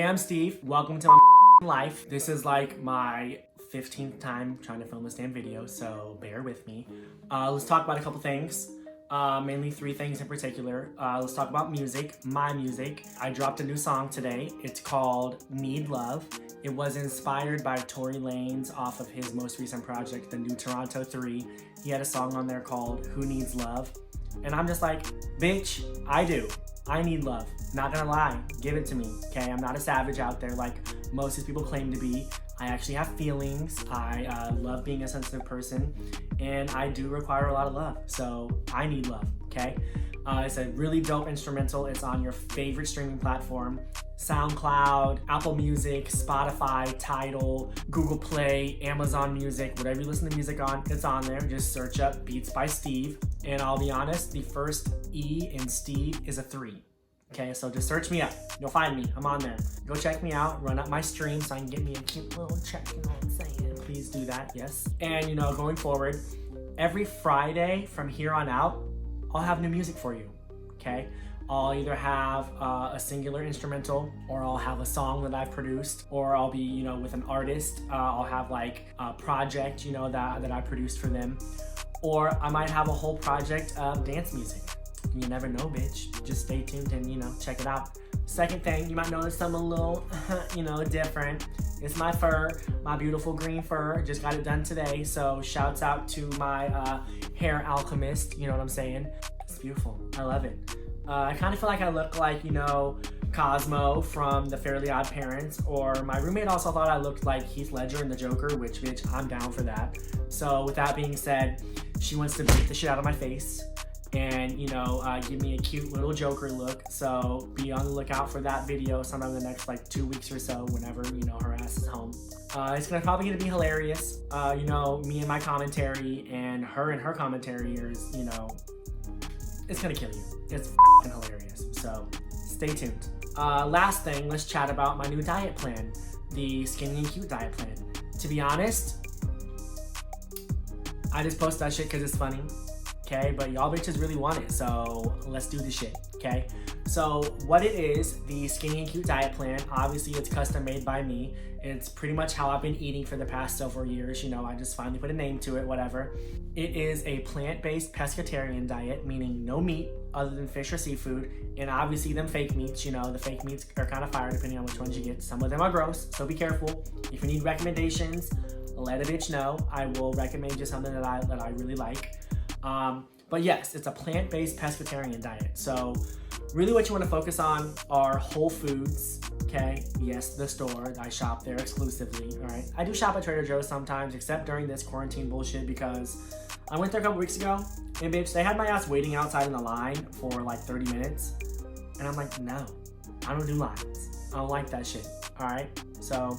I'm Steve. Welcome to my life. This is like my 15th time trying to film this damn video, so bear with me. Let's talk about a couple things. Mainly three things in particular. Let's talk about music, my music. I dropped a new song today. It's called Need Love. It was inspired by Tory Lanez off of his most recent project, The New Toronto 3. He had a song on there called Who Needs Love? And I'm just like, bitch, I do. I need love. Not gonna lie, give it to me, okay? I'm not a savage out there like most of these people claim to be. I actually have feelings. I love being a sensitive person, and I do require a lot of love. So I need love, okay? It's a really dope instrumental. It's on your favorite streaming platform: SoundCloud, Apple Music, Spotify, Tidal, Google Play, Amazon Music, whatever you listen to music on, it's on there. Just search up Beats by Steve. And I'll be honest, the first E in Steve is a 3. Okay, so just search me up. You'll find me. I'm on there. Go check me out. Run up my stream so I can get me a cute little check. You know what I'm saying? Please do that, yes. And going forward, every Friday from here on out, I'll have new music for you, okay? I'll either have a singular instrumental, or I'll have a song that I've produced, or I'll be, with an artist. I'll have like a project, that I produced for them. Or I might have a whole project of dance music. You never know, bitch. Just stay tuned and, check it out. Second thing, you might notice I'm a little, different. It's my fur, my beautiful green fur. Just got it done today. So shouts out to my hair alchemist. You know what I'm saying? It's beautiful. I love it. I kind of feel like I look like, Cosmo from The Fairly Odd Parents, or my roommate also thought I looked like Heath Ledger in The Joker, which, bitch, I'm down for that. So with that being said, she wants to beat the shit out of my face and, give me a cute little Joker look. So be on the lookout for that video sometime in the next 2 weeks or so, whenever, her ass is home. It's probably gonna be hilarious. Me and my commentary and her commentary is, it's gonna kill you. It's f***ing hilarious. So stay tuned. Last thing, let's chat about my new diet plan, the Skinny and Cute diet plan. To be honest, I just post that shit because it's funny, okay? But y'all bitches really want it, so let's do the shit, okay? So what it is, the Skinny and Cute diet plan, obviously it's custom made by me. It's pretty much how I've been eating for the past several years. I just finally put a name to it, whatever. It is a plant-based pescatarian diet, meaning no meat other than fish or seafood, and obviously them fake meats. The fake meats are kind of fire depending on which ones you get. Some of them are gross, so be careful. If you need recommendations, let a bitch know. I will recommend you something that I really like. But yes, it's a plant-based pescatarian diet. So really what you want to focus on are whole foods, okay? Yes, the store. I shop there exclusively, all right? I do shop at Trader Joe's sometimes, except during this quarantine bullshit, because I went there a couple weeks ago, and bitch, they had my ass waiting outside in the line for 30 minutes. And I'm like, no, I don't do lines. I don't like that shit, all right? So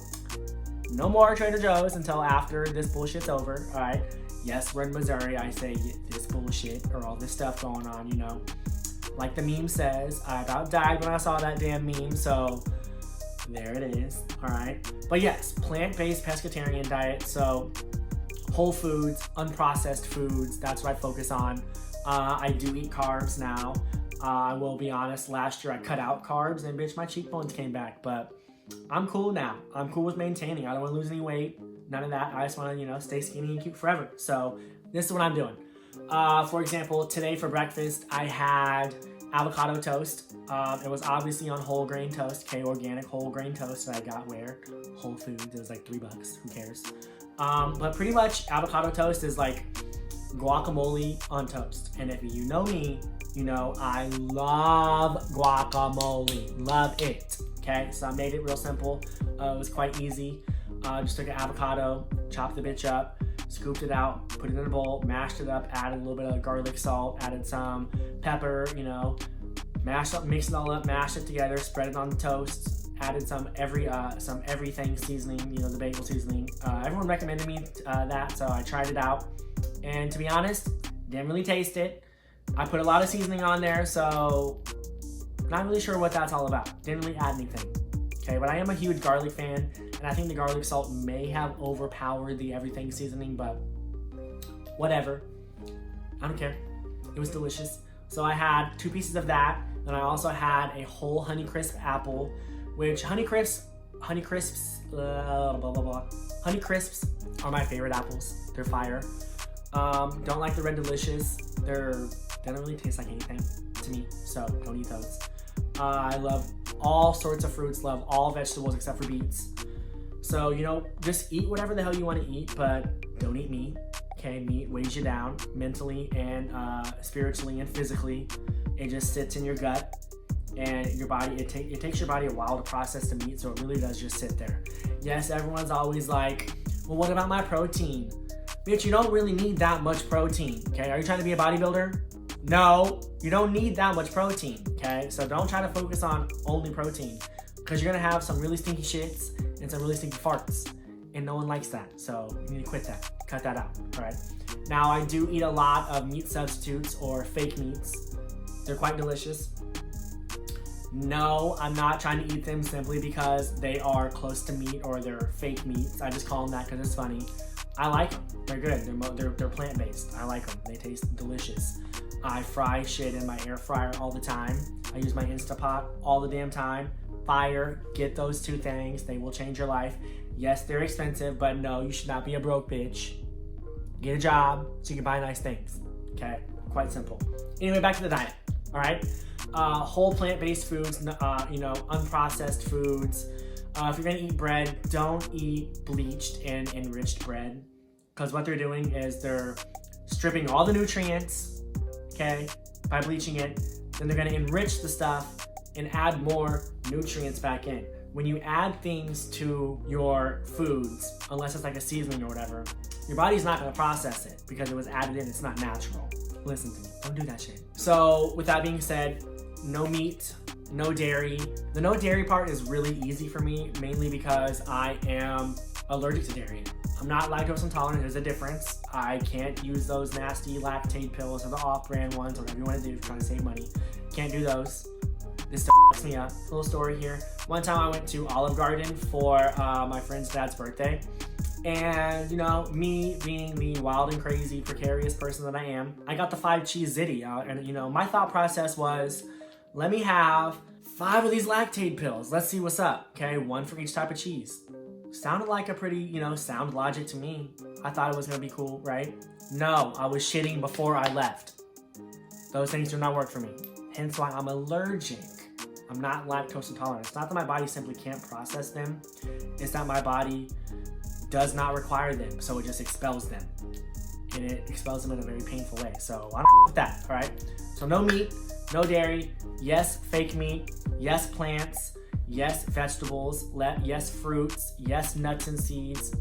no more Trader Joe's until after this bullshit's over, all right? Yes, we're in Missouri. I say this bullshit or all this stuff going on, Like the meme says, I about died when I saw that damn meme, so there it is, all right? But yes, plant-based pescatarian diet, so whole foods, unprocessed foods, that's what I focus on. I do eat carbs now. I will be honest, last year I cut out carbs and bitch, my cheekbones came back, but I'm cool now. I'm cool with maintaining. I don't want to lose any weight, none of that. I just want to, stay skinny and cute forever. So this is what I'm doing. For example, today for breakfast, I had avocado toast. It was obviously on whole grain toast, organic whole grain toast that I got where? Whole Foods. It was like $3, who cares? But pretty much avocado toast is like guacamole on toast. And if you know me, I love guacamole, love it, okay? So I made it real simple. It was quite easy. Just took an avocado, chopped the bitch up, scooped it out, put it in a bowl, mashed it up, added a little bit of garlic salt, added some pepper, mixed it all up, mashed it together, spread it on the toast, added some everything seasoning, the bagel seasoning. Everyone recommended me that, so I tried it out. And to be honest, didn't really taste it. I put a lot of seasoning on there, so not really sure what that's all about. Didn't really add anything. Okay, but I am a huge garlic fan, and I think the garlic salt may have overpowered the everything seasoning, but whatever. I don't care. It was delicious. So I had 2 pieces of that, and I also had a whole Honeycrisp apple which Honey Crisps, blah, blah, blah. Honey Crisps are my favorite apples. They're fire. Don't like the Red Delicious. They don't really taste like anything to me, so don't eat those. I love all sorts of fruits, love all vegetables except for beets. So, you know, just eat whatever the hell you want to eat, but don't eat meat. Okay, meat weighs you down mentally and spiritually and physically. It just sits in your gut, and your body, it takes your body a while to process the meat, so it really does just sit there. Yes, everyone's always like, well, what about my protein? Bitch, you don't really need that much protein, okay? Are you trying to be a bodybuilder? No, you don't need that much protein, okay? So don't try to focus on only protein, because you're gonna have some really stinky shits and some really stinky farts, and no one likes that. So you need to quit that, cut that out, all right? Now, I do eat a lot of meat substitutes or fake meats. They're quite delicious. No, I'm not trying to eat them simply because they are close to meat or they're fake meats. I just call them that because it's funny. I like them. They're good. They're plant-based. I like them. They taste delicious. I fry shit in my air fryer all the time. I use my Instapot all the damn time. Fire. Get those two things. They will change your life. Yes, they're expensive, but no, you should not be a broke bitch. Get a job so you can buy nice things. Okay? Quite simple. Anyway, back to the diet. All right? Whole plant-based foods, you know, unprocessed foods. If you're gonna eat bread, don't eat bleached and enriched bread, because what they're doing is they're stripping all the nutrients, okay, by bleaching it. Then they're gonna enrich the stuff and add more nutrients back in. When you add things to your foods, unless it's like a seasoning or whatever, your body's not gonna process it because it was added in. It's not natural. Listen to me, don't do that shit. So with that being said, no meat, no dairy. The no dairy part is really easy for me, mainly because I am allergic to dairy. I'm not lactose intolerant, there's a difference. I can't use those nasty lactate pills or the off-brand ones, or whatever you want to do, trying to save money. Can't do those. This f***s me up. Little story here. One time I went to Olive Garden for my friend's dad's birthday. And, you know, me being the wild and crazy, precarious person that I am, I got the 5 cheese ziti out. And, you know, my thought process was, let me have 5 of these lactate pills. Let's see what's up, okay? 1 for each type of cheese. Sounded like a pretty, you know, sound logic to me. I thought it was gonna be cool, right? No, I was shitting before I left. Those things do not work for me. Hence why I'm allergic. I'm not lactose intolerant. It's not that my body simply can't process them. It's that my body does not require them, so it just expels them. And it expels them in a very painful way. So I don't with that, all right? So no meat, no dairy, yes, fake meat, yes, plants, yes, vegetables, yes, fruits, yes, nuts and seeds,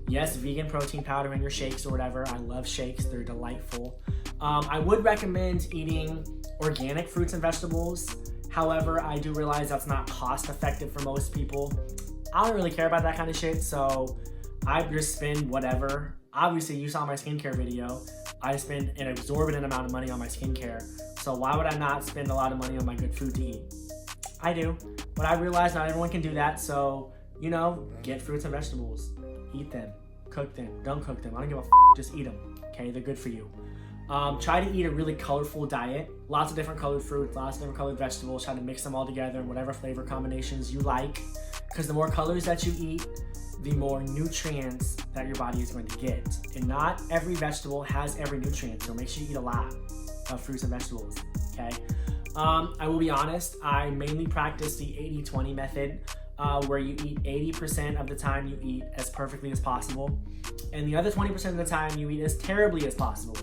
yes, vegan protein powder in your shakes or whatever. I love shakes, they're delightful. I would recommend eating organic fruits and vegetables. However, I do realize that's not cost effective for most people. I don't really care about that kind of shit, so I just spend whatever. Obviously, you saw my skincare video. I spend an exorbitant amount of money on my skincare. So why would I not spend a lot of money on my good food to eat? I do, but I realize not everyone can do that. So, you know, get fruits and vegetables, eat them, cook them, don't cook them. I don't give a f, just eat them, okay? They're good for you. Try to eat a really colorful diet. Lots of different colored fruits, lots of different colored vegetables. Try to mix them all together in whatever flavor combinations you like. Because the more colors that you eat, the more nutrients that your body is going to get. And not every vegetable has every nutrient, so make sure you eat a lot of fruits and vegetables, okay? I will be honest, I mainly practice the 80-20 method, where you eat 80% of the time you eat as perfectly as possible, and the other 20% of the time you eat as terribly as possible.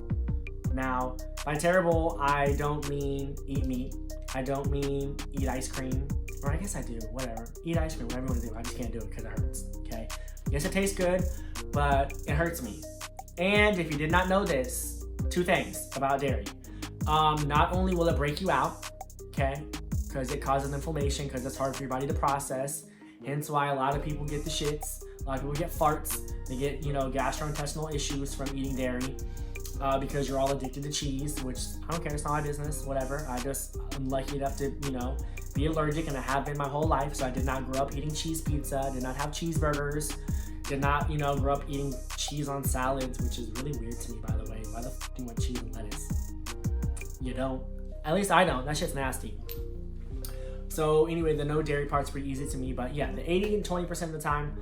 Now, by terrible, I don't mean eat meat. I don't mean eat ice cream. Or I guess I do, whatever. Eat ice cream, whatever you want to do. I just can't do it because it hurts, okay? Yes, it tastes good, but it hurts me. And if you did not know this, 2 things about dairy. Not only will it break you out, okay? Because it causes inflammation, because it's hard for your body to process. Hence why a lot of people get the shits. A lot of people get farts. They get, you know, gastrointestinal issues from eating dairy. Because you're all addicted to cheese, which I don't care, it's not my business, whatever. I'm lucky enough to, you know, be allergic, and I have been my whole life, so I did not grow up eating cheese pizza, did not have cheeseburgers, did not, you know, grow up eating cheese on salads, which is really weird to me, by the way. Why the f*** do you want cheese and lettuce? You don't. At least I don't. That shit's nasty. So anyway, the no dairy part's pretty easy to me, but yeah, the 80 and 20% of the time.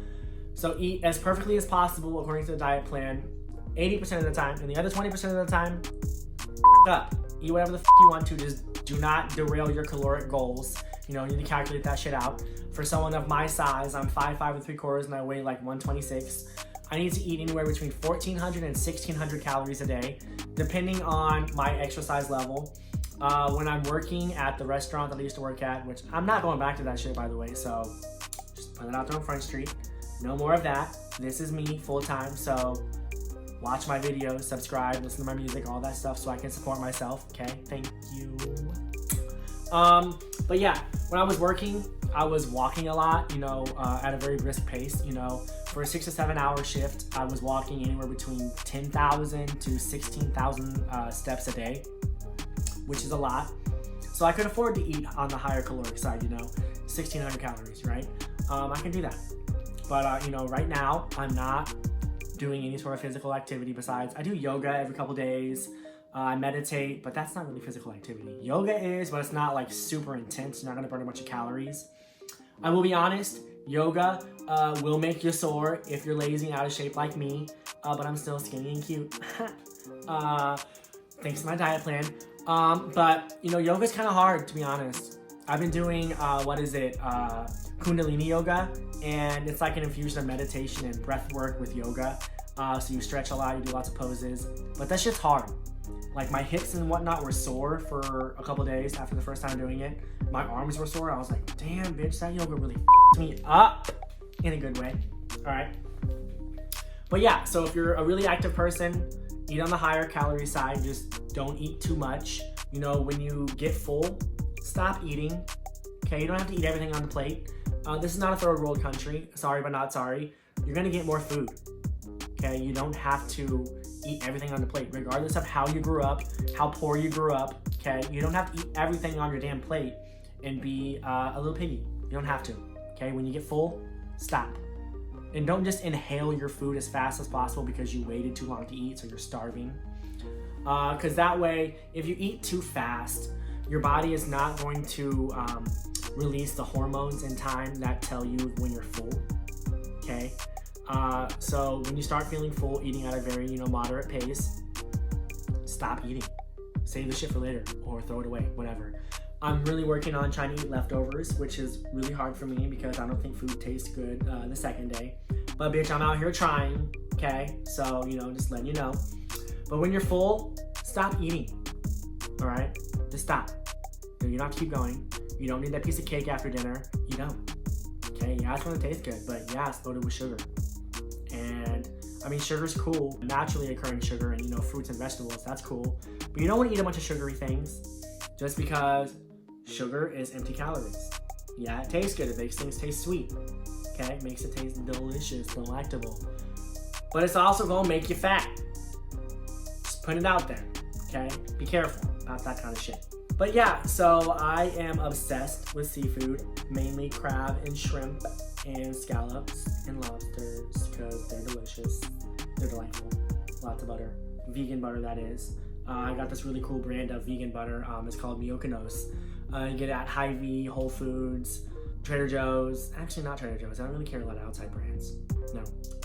So eat as perfectly as possible according to the diet plan, 80% of the time, and the other 20% of the time, up. Eat whatever the you want to, just do not derail your caloric goals. You know, you need to calculate that shit out. For someone of my size, I'm 5'5" and 3/4 and I weigh like 126. I need to eat anywhere between 1,400 and 1,600 calories a day, depending on my exercise level. When I'm working at the restaurant that I used to work at, which I'm not going back to that shit, by the way, so just put it out there on Front Street. No more of that. This is me full time, so watch my videos, subscribe, listen to my music, all that stuff so I can support myself, okay? Thank you. But yeah, when I was working, I was walking a lot, you know, at a very brisk pace, you know. For a 6 to 7 hour shift, I was walking anywhere between 10,000 to 16,000 steps a day, which is a lot. So I could afford to eat on the higher caloric side, you know, 1,600 calories, right? I can do that. But, you know, right now, I'm not doing any sort of physical activity besides I do yoga every couple days. I meditate, but that's not really physical activity. Yoga is, but it's not like super intense. You're not gonna burn a bunch of calories. I will be honest, yoga will make you sore if you're lazy and out of shape like me, but I'm still skinny and cute. Thanks to my diet plan. But you know, yoga's kind of hard, to be honest. I've been doing, Kundalini yoga, and it's like an infusion of meditation and breath work with yoga. So you stretch a lot, you do lots of poses, but that shit's hard. Like my hips and whatnot were sore for a couple days after the first time doing it. My arms were sore. I was like, damn, bitch, that yoga really f***ed me up in a good way. All right. But yeah, so if you're a really active person, eat on the higher calorie side. Just don't eat too much. You know, when you get full, stop eating. Okay, you don't have to eat everything on the plate. This is not a third world country. Sorry, but not sorry. You're gonna get more food. Okay, you don't have to eat everything on the plate, regardless of how you grew up, how poor you grew up. Okay, you don't have to eat everything on your damn plate and be a little piggy. You don't have to. Okay, when you get full, stop. And don't just inhale your food as fast as possible because you waited too long to eat, so you're starving. Because that way, if you eat too fast, your body is not going to release the hormones in time that tell you when you're full. Okay. So when you start feeling full, eating at a very, you know, moderate pace, stop eating. Save the shit for later or throw it away, whatever. I'm really working on trying to eat leftovers, which is really hard for me because I don't think food tastes good the second day. But bitch, I'm out here trying, okay? So, you know, just letting you know. But when you're full, stop eating, all right? Just stop. You don't have to keep going. You don't need that piece of cake after dinner. You don't, okay? Yeah, it's gonna taste good, but yeah, it's loaded with sugar. And I mean, sugar's cool, naturally occurring sugar, and you know, fruits and vegetables, that's cool. But you don't want to eat a bunch of sugary things just because sugar is empty calories. Yeah, it tastes good, it makes things taste sweet. Okay, it makes it taste delicious, delectable. But it's also gonna make you fat. Just put it out there, okay? Be careful about that kind of shit. But yeah, so I am obsessed with seafood, mainly crab and shrimp and scallops and lobsters because they're delicious. They're delightful. Lots of butter. Vegan butter, that is. I got this really cool brand of vegan butter. It's called Miyokonos. You get it at Hy-Vee, Whole Foods, Trader Joe's. Actually, not Trader Joe's. I don't really care a lot of outside brands. No,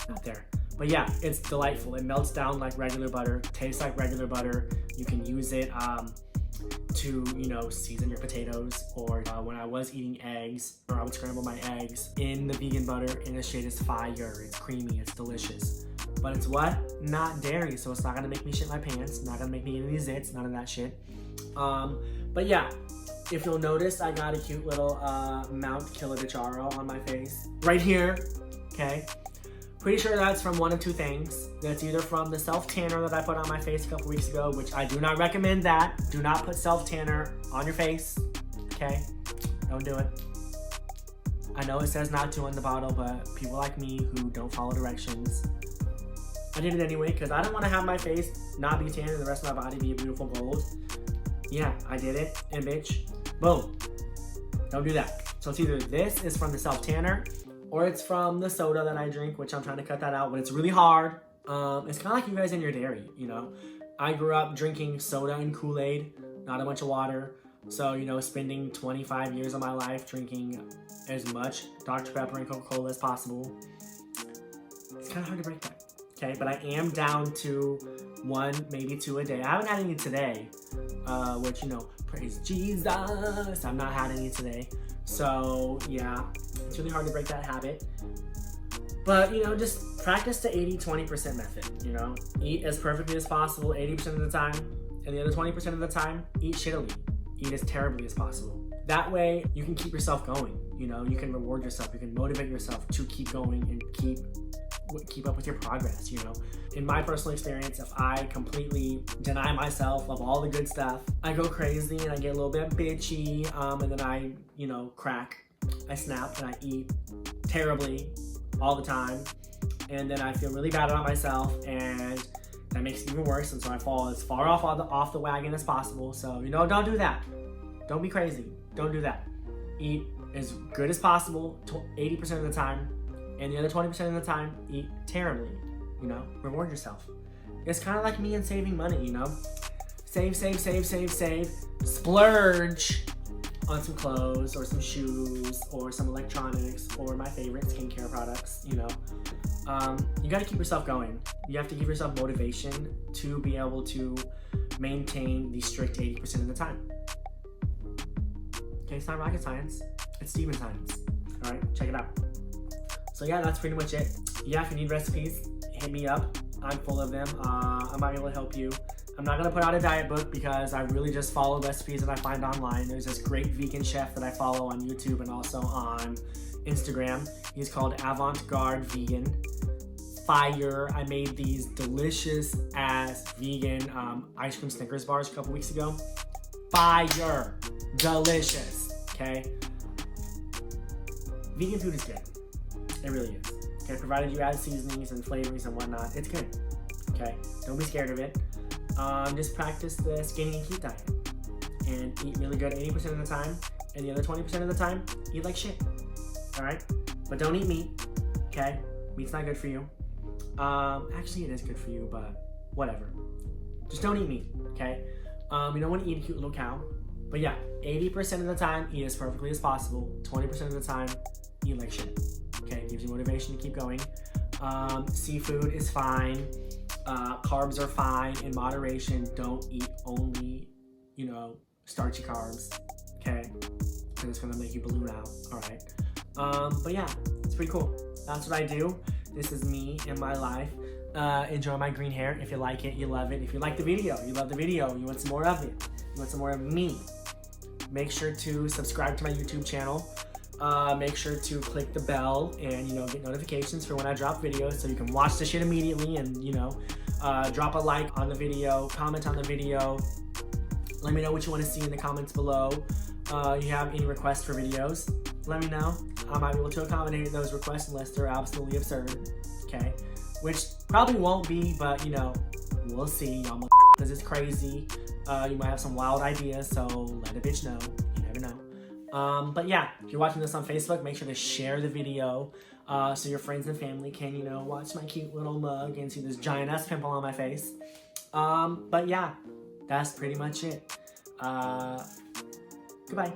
not there. But yeah, it's delightful. It melts down like regular butter. Tastes like regular butter. You can use it to, you know, season your potatoes, or when I was eating eggs, or I would scramble my eggs in the vegan butter, and the shit is fire. It's creamy, it's delicious. But it's what? Not dairy, so it's not gonna make me shit my pants, not gonna make me eat any zits, none of that shit. But yeah, if you'll notice, I got a cute little Mount Kilimanjaro on my face. Right here, okay? Pretty sure that's from one of two things. That's either from the self-tanner that I put on my face a couple weeks ago, which I do not recommend that. Do not put self-tanner on your face, okay? Don't do it. I know it says not to on the bottle, but people like me who don't follow directions, I did it anyway because I don't want to have my face not be tan and the rest of my body be a beautiful gold. Yeah, I did it, and bitch, boom. Don't do that. So it's either this is from the self-tanner, or it's from the soda that I drink, which I'm trying to cut that out, but it's really hard. It's kind of like you guys and your dairy, you know? I grew up drinking soda and Kool-Aid, not a bunch of water. So, you know, spending 25 years of my life drinking as much Dr. Pepper and Coca-Cola as possible, it's kind of hard to break that, okay? But I am down to 1, maybe 2 a day. I haven't had any today, which, you know, praise Jesus, I've not had any today. So, yeah, it's really hard to break that habit. But, you know, just practice the 80-20% method, you know? Eat as perfectly as possible 80% of the time, and the other 20% of the time, eat shittily. Eat as terribly as possible. That way, you can keep yourself going, you know? You can reward yourself, you can motivate yourself to keep going and keep up with your progress, you know? In my personal experience, if I completely deny myself of all the good stuff, I go crazy and I get a little bit bitchy, and then I, you know, crack, I snap, and I eat terribly all the time, and then I feel really bad about myself, and that makes it even worse, and so I fall as far off the wagon as possible. So, you know, don't do that. Don't be crazy. Don't do that. Eat as good as possible 80% of the time, and the other 20% of the time, eat terribly. You know, reward yourself. It's kind of like me and saving money, you know? Save, splurge on some clothes or some shoes or some electronics or my favorite skincare products, you know. You gotta keep yourself going. You have to give yourself motivation to be able to maintain the strict 80% of the time. Okay, it's not rocket science, it's Steven science. All right, check it out. So yeah, that's pretty much it. Yeah, if you need recipes, hit me up. I'm full of them. I might be able to help you. I'm not gonna put out a diet book because I really just follow recipes that I find online. There's this great vegan chef that I follow on YouTube and also on Instagram. He's called Avant-Garde Vegan. Fire. I made these delicious ass vegan ice cream Snickers bars a couple weeks ago. Fire. Delicious. Okay? Vegan food is good. It really is. Okay, provided you add seasonings and flavorings and whatnot, it's good. Okay? Don't be scared of it. Just practice the skinny and cute diet and eat really good 80% of the time, and the other 20% of the time, eat like shit. Alright? But don't eat meat. Okay? Meat's not good for you. Actually it is good for you, but whatever. Just don't eat meat, okay? You don't want to eat a cute little cow. But yeah, 80% of the time, eat as perfectly as possible. 20% of the time, eat like shit. Okay, it gives you motivation to keep going. Seafood is fine. Carbs are fine in moderation. Don't eat only, you know, starchy carbs, okay? Because it's gonna make you balloon out, all right? But yeah, it's pretty cool. That's what I do. This is me in my life. Enjoy my green hair. If you like it, you love it. If you like the video, you love the video, you want some more of it, you want some more of me, make sure to subscribe to my YouTube channel. Make sure to click the bell and, you know, get notifications for when I drop videos so you can watch the shit immediately and, you know, drop a like on the video, comment on the video. Let me know what you want to see in the comments below. You have any requests for videos, let me know. I might be able to accommodate those requests unless they're absolutely absurd, okay? Which probably won't be, but, you know, we'll see, y'all, because it's crazy. You might have some wild ideas, so let a bitch know. You never know. But yeah, if you're watching this on Facebook, make sure to share the video so your friends and family can, you know, watch my cute little mug and see this giant ass pimple on my face. But yeah, that's pretty much it. Goodbye.